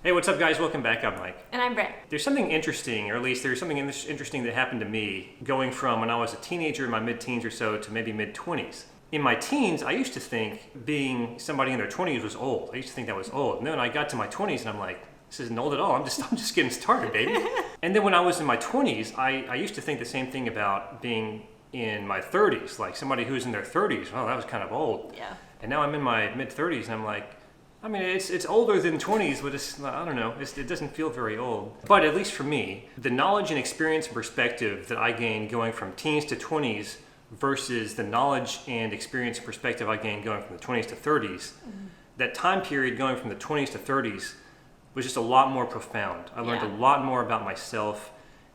Hey, what's up, guys? Welcome back. I'm Mike. And I'm Brett. There's something interesting, or at least there's something interesting that happened to me going from when I was a teenager in my mid-teens or so to maybe mid-20s. In my teens, I used to think being somebody in their 20s was old. I used to think that was old. And then I got to my 20s and I'm like, this isn't old at all. I'm just getting started, baby. And then when I was in my 20s, I used to think the same thing about being in my 30s. Like somebody who's in their 30s, oh, that was kind of old. Yeah. And now I'm in my mid-30s and I'm like, I mean, it's older than 20s, but I don't know, it doesn't feel very old. But at least for me, the knowledge and experience and perspective that I gained going from teens to 20s versus the knowledge and experience and perspective I gained going from the 20s to 30s, that time period going from the 20s to 30s was just a lot more profound. I learned a lot more about myself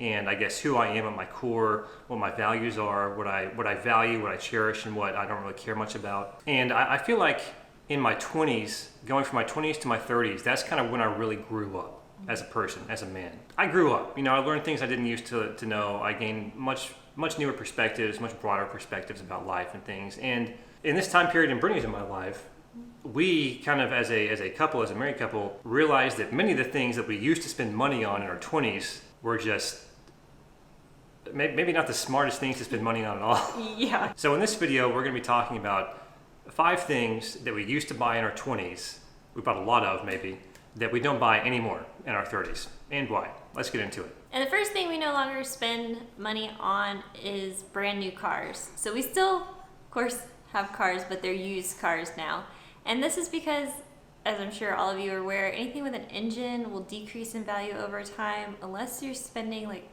and I guess who I am at my core, what my values are, what I value, what I cherish, and what I don't really care much about. And I feel like in my 20s, going from my 20s to my 30s, that's kind of when I really grew up as a person, as a man. I grew up. I learned things I didn't used to know. I gained much newer perspectives, much broader perspectives about life and things. And in this time period in Brittany's in my life, we kind of, as a couple, as a married couple, realized that many of the things that we used to spend money on in our 20s were just maybe not the smartest things to spend money on at all. Yeah. So in this video, we're going to be talking about 5 things that we used to buy in our 20s, we bought a lot of maybe, that we don't buy anymore in our 30s, and why. Let's get into it. And the first thing we no longer spend money on is brand new cars. So we still, of course, have cars, but they're used cars now. And this is because, as I'm sure all of you are aware, anything with an engine will decrease in value over time unless you're spending like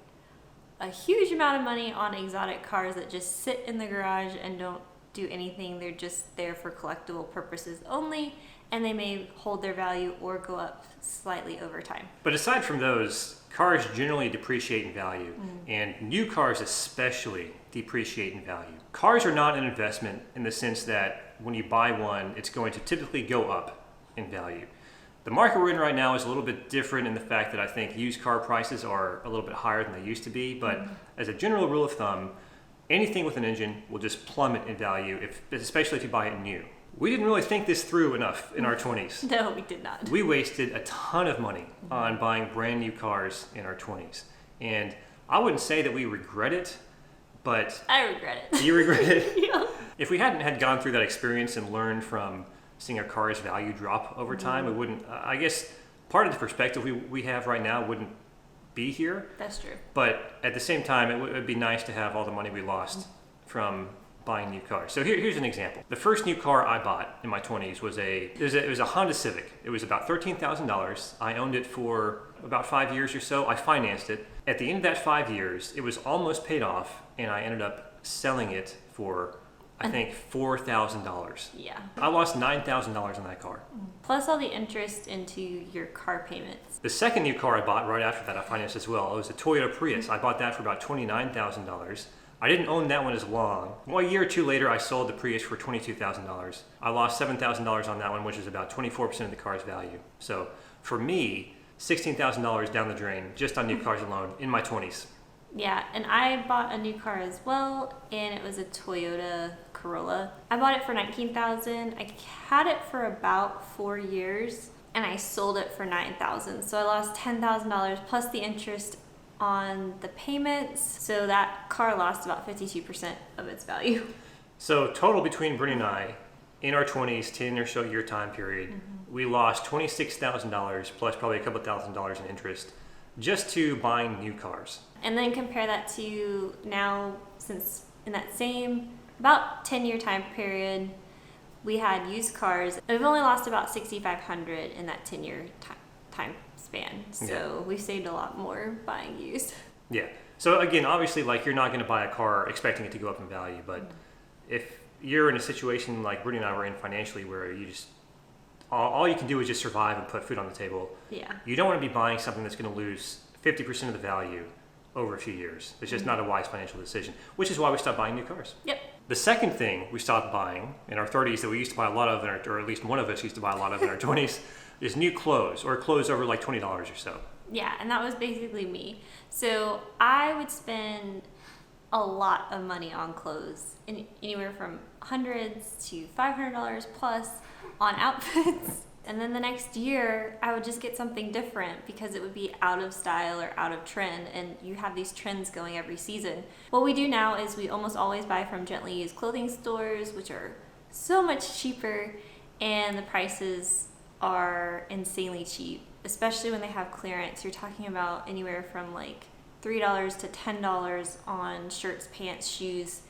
a huge amount of money on exotic cars that just sit in the garage and don't do anything. They're just there for collectible purposes only, and they may hold their value or go up slightly over time. But aside from those, cars generally depreciate in value, and new cars especially depreciate in value. Cars are not an investment in the sense that when you buy one, it's going to typically go up in value. The market we're in right now is a little bit different in the fact that I think used car prices are a little bit higher than they used to be, but as a general rule of thumb, anything with an engine will just plummet in value, especially if you buy it new. We didn't really think this through enough in our 20s. No, we did not. We wasted a ton of money on buying brand new cars in our 20s. And I wouldn't say that we regret it, but... I regret it. You regret it? Yeah. If we hadn't had gone through that experience and learned from seeing our car's value drop over time, we wouldn't... I guess part of the perspective we have right now wouldn't be here. That's true. But at the same time, it would be nice to have all the money we lost from buying new cars. So here's an example. The first new car I bought in my 20s was it was a Honda Civic. It was about $13,000. I owned it for about 5 years or so. I financed it. At the end of that 5 years, it was almost paid off, and I ended up selling it for, I think, $4,000. Yeah. I lost $9,000 on that car. Plus all the interest into your car payments. The second new car I bought right after that, I financed as well. It was a Toyota Prius. I bought that for about $29,000. I didn't own that one as long. Well, a year or two later, I sold the Prius for $22,000. I lost $7,000 on that one, which is about 24% of the car's value. So for me, $16,000 down the drain just on new cars alone in my 20s. Yeah, and I bought a new car as well, and it was a Toyota Corolla. I bought it for $19,000. I had it for about 4 years, and I sold it for $9,000. So I lost $10,000 plus the interest on the payments. So that car lost about 52% of its value. So total between Brittany and I, in our 20s, 10 or so year time period, we lost $26,000 plus probably a couple $1,000 in interest just to buying new cars. And then compare that to now, since in that same about 10-year time period, we had used cars. And we've only lost about $6,500 in that 10-year time span. So we've saved a lot more buying used. Yeah. So again, obviously, like, you're not going to buy a car expecting it to go up in value, but if you're in a situation like Brittany and I were in financially where you just all you can do is just survive and put food on the table. Yeah. You don't want to be buying something that's going to lose 50% of the value over a few years. It's just not a wise financial decision, which is why we stopped buying new cars. Yep. The second thing we stopped buying in our 30s that we used to buy a lot of, or at least one of us used to buy a lot of in our 20s, is new clothes, or clothes over like $20 or so. Yeah, and that was basically me. So I would spend a lot of money on clothes, anywhere from hundreds to $500 plus on outfits. And then the next year, I would just get something different because it would be out of style or out of trend. And you have these trends going every season. What we do now is we almost always buy from gently used clothing stores, which are so much cheaper, and the prices are insanely cheap, especially when they have clearance. You're talking about anywhere from like $3 to $10 on shirts, pants, shoes,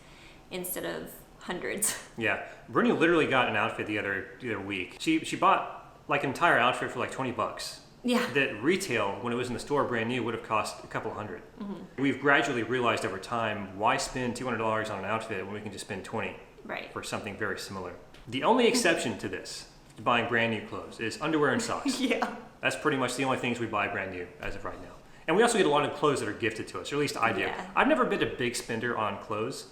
instead of hundreds. Yeah, Brittany literally got an outfit the other week. She bought like an entire outfit for like $20. Yeah. That retail, when it was in the store brand new, would have cost a couple hundred. Mm-hmm. We've gradually realized over time, why spend $200 on an outfit when we can just spend $20 for something very similar. The only exception to this, to buying brand new clothes, is underwear and socks. Yeah. That's pretty much the only things we buy brand new as of right now. And we also get a lot of clothes that are gifted to us, or at least I do. Yeah. I've never been a big spender on clothes.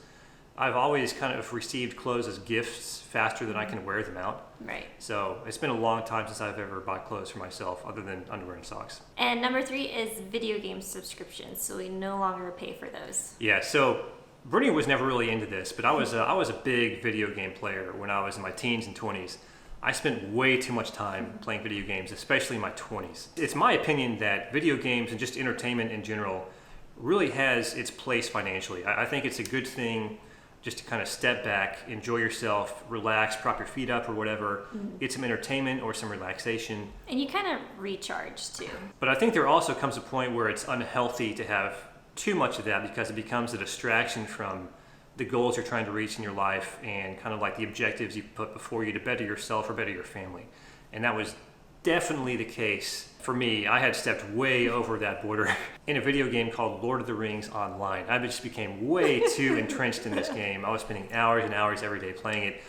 I've always kind of received clothes as gifts faster than I can wear them out. Right. So it's been a long time since I've ever bought clothes for myself other than underwear and socks. And number 3 is video game subscriptions. So we no longer pay for those. Yeah, so Brittany was never really into this, but I was a big video game player when I was in my teens and 20s. I spent way too much time playing video games, especially in my 20s. It's my opinion that video games and just entertainment in general really has its place financially. I think it's a good thing just to kind of step back, enjoy yourself, relax, prop your feet up or whatever, get some entertainment or some relaxation. And you kind of recharge too. But I think there also comes a point where it's unhealthy to have too much of that because it becomes a distraction from the goals you're trying to reach in your life and kind of like the objectives you put before you to better yourself or better your family. And that was definitely the case for me. I had stepped way over that border in a video game called Lord of the Rings Online. I just became way too entrenched in this game. I was spending hours and hours every day playing it,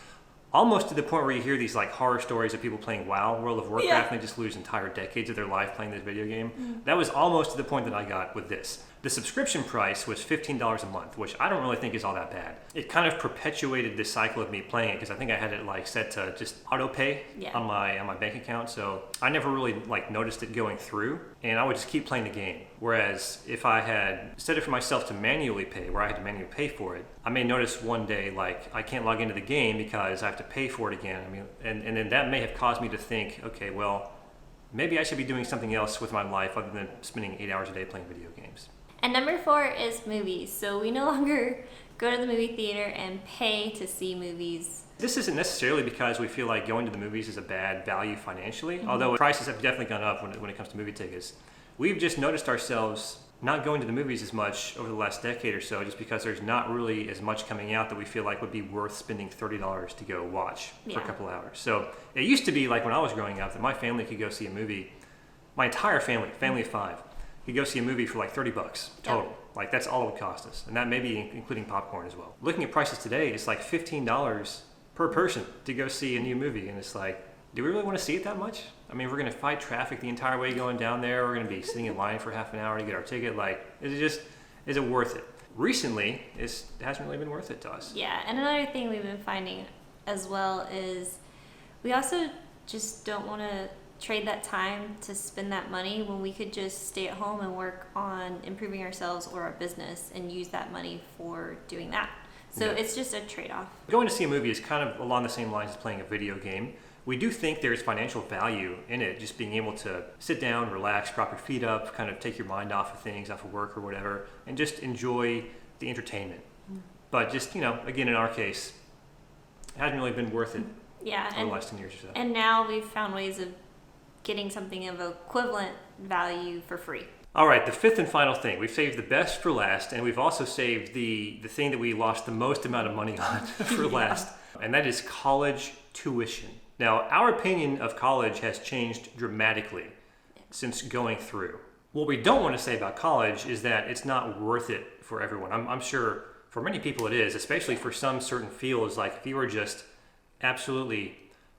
almost to the point where you hear these like horror stories of people playing WoW, World of Warcraft, and they just lose entire decades of their life playing this video game. That was almost to the point that I got with this. The subscription price was $15 a month, which I don't really think is all that bad. It kind of perpetuated this cycle of me playing it because I think I had it like set to just auto pay on my bank account, so I never really like noticed it going through, and I would just keep playing the game. Whereas if I had set it for myself to manually pay, where I had to manually pay for it, I may notice one day like I can't log into the game because I have to pay for it again. I mean, and then that may have caused me to think, okay, well, maybe I should be doing something else with my life other than spending 8 hours a day playing video games. And number 4 is movies. So we no longer go to the movie theater and pay to see movies. This isn't necessarily because we feel like going to the movies is a bad value financially, although prices have definitely gone up when it comes to movie tickets. We've just noticed ourselves not going to the movies as much over the last decade or so just because there's not really as much coming out that we feel like would be worth spending $30 to go watch for a couple hours. So it used to be like when I was growing up that my family could go see a movie, my entire family of 5, could go see a movie for like $30 total. Yep. Like that's all it would cost us. And that may be including popcorn as well. Looking at prices today, it's like $15 per person to go see a new movie. And it's like, do we really want to see it that much? I mean, we're going to fight traffic the entire way going down there. We're going to be sitting in line for half an hour to get our ticket. Like, is it worth it? Recently, it hasn't really been worth it to us. Yeah, and another thing we've been finding as well is we also just don't want to trade that time to spend that money when we could just stay at home and work on improving ourselves or our business and use that money for doing that. So it's just a trade-off. Going to see a movie is kind of along the same lines as playing a video game. We do think there's financial value in it, just being able to sit down, relax, prop your feet up, kind of take your mind off of things, off of work or whatever, and just enjoy the entertainment. But just, again, in our case, it hasn't really been worth it over the last 10 years or so. And now we've found ways of getting something of equivalent value for free. All right, the 5th and final thing. We've saved the best for last, and we've also saved the thing that we lost the most amount of money on for last, and that is college tuition. Now, our opinion of college has changed dramatically since going through. What we don't want to say about college is that it's not worth it for everyone. I'm sure for many people it is, especially for some certain fields. Like if you are just absolutely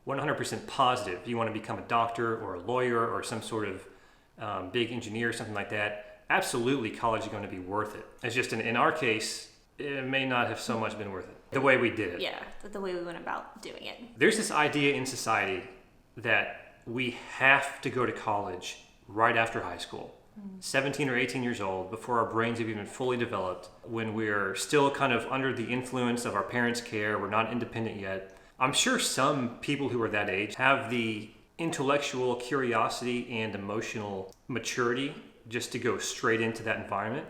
100% positive you want to become a doctor or a lawyer or some sort of big engineer, something like that, absolutely college is going to be worth it. It's just in our case, it may not have so much been worth it. The way we did it. Yeah, the way we went about doing it. There's this idea in society that we have to go to college right after high school. 17 or 18 years old, before our brains have even fully developed, when we're still kind of under the influence of our parents' care, we're not independent yet. I'm sure some people who are that age have the intellectual curiosity and emotional maturity just to go straight into that environment.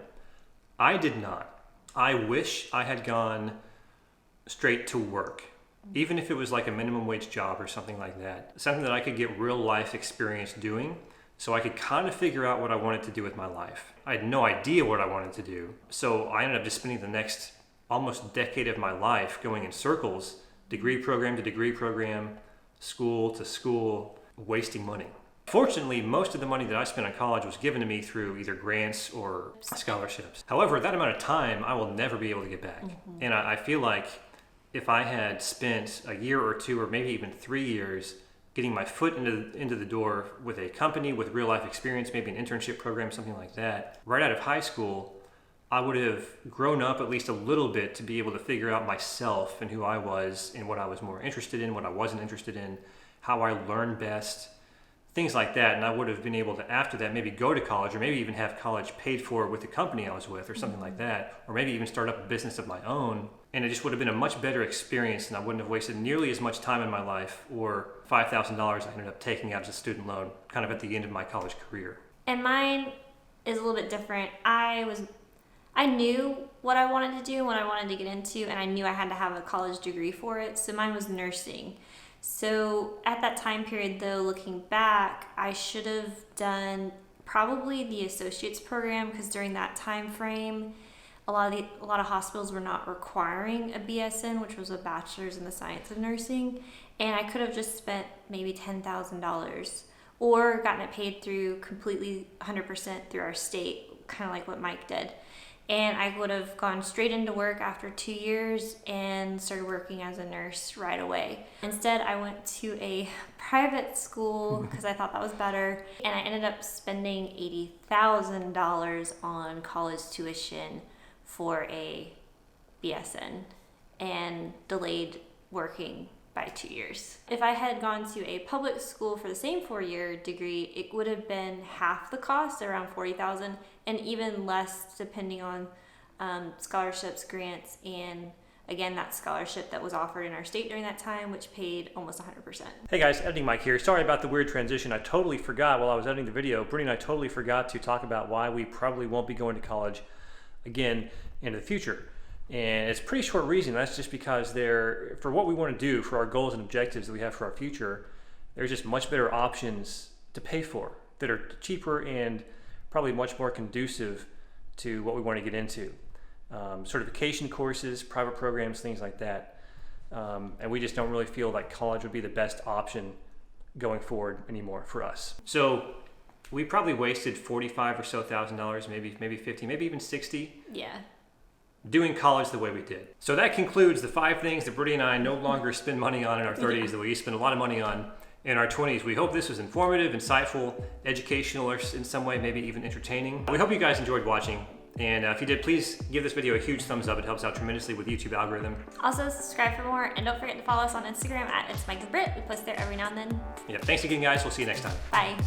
I did not. I wish I had gone straight to work, even if it was like a minimum wage job or something like that. Something that I could get real life experience doing so I could kind of figure out what I wanted to do with my life. I had no idea what I wanted to do. So I ended up just spending the next almost decade of my life going in circles, degree program to degree program, school to school, wasting money. Fortunately, most of the money that I spent on college was given to me through either grants or scholarships. However, that amount of time I will never be able to get back. And I feel like if I had spent a year or two or maybe even 3 years getting my foot into the door with a company with real life experience, maybe an internship program, something like that, right out of high school, I would have grown up at least a little bit to be able to figure out myself and who I was and what I was more interested in, what I wasn't interested in, how I learned best, things like that. And I would have been able to, after that, maybe go to college or maybe even have college paid for with the company I was with or something like that, or maybe even start up a business of my own. And it just would have been a much better experience, and I wouldn't have wasted nearly as much time in my life or $5,000 I ended up taking out as a student loan kind of at the end of my college career. And mine is a little bit different. I knew what I wanted to do and what I wanted to get into, and I knew I had to have a college degree for it. So mine was nursing. So at that time period, though, looking back, I should have done probably the associate's program, because during that time frame, a lot of hospitals were not requiring a BSN, which was a bachelor's in the science of nursing, and I could have just spent maybe $10,000 or gotten it paid through completely 100% through our state, kind of like what Mike did. And I would have gone straight into work after 2 years and started working as a nurse right away. Instead, I went to a private school because I thought that was better. And I ended up spending $80,000 on college tuition for a BSN and delayed working by 2 years. If I had gone to a public school for the same 4-year degree, it would have been half the cost, around $40,000, and even less depending on scholarships, grants, and again, that scholarship that was offered in our state during that time, which paid almost 100%. Hey guys, Editing Mike here. Sorry about the weird transition. I totally forgot while I was editing the video. Brittany and I totally forgot to talk about why we probably won't be going to college again in the future. And it's a pretty short reason. That's just because for what we want to do, for our goals and objectives that we have for our future, there's just much better options to pay for that are cheaper and probably much more conducive to what we want to get into. Certification courses, private programs, things like that. And we just don't really feel like college would be the best option going forward anymore for us. So we probably wasted $45,000 or so, maybe 50, maybe even 60. Yeah. Doing college the way we did. So that concludes the 5 things that Brittany and I no longer spend money on in our 30s that we spend a lot of money on in our 20s. We hope this was informative, insightful, educational, or in some way maybe even entertaining. We hope you guys enjoyed watching. And if you did, please give this video a huge thumbs up. It helps out tremendously with YouTube algorithm. Also, subscribe for more, and don't forget to follow us on Instagram at It's Mike and Britt. We post there every now and then. Yeah, thanks again, guys. We'll see you next time. Bye.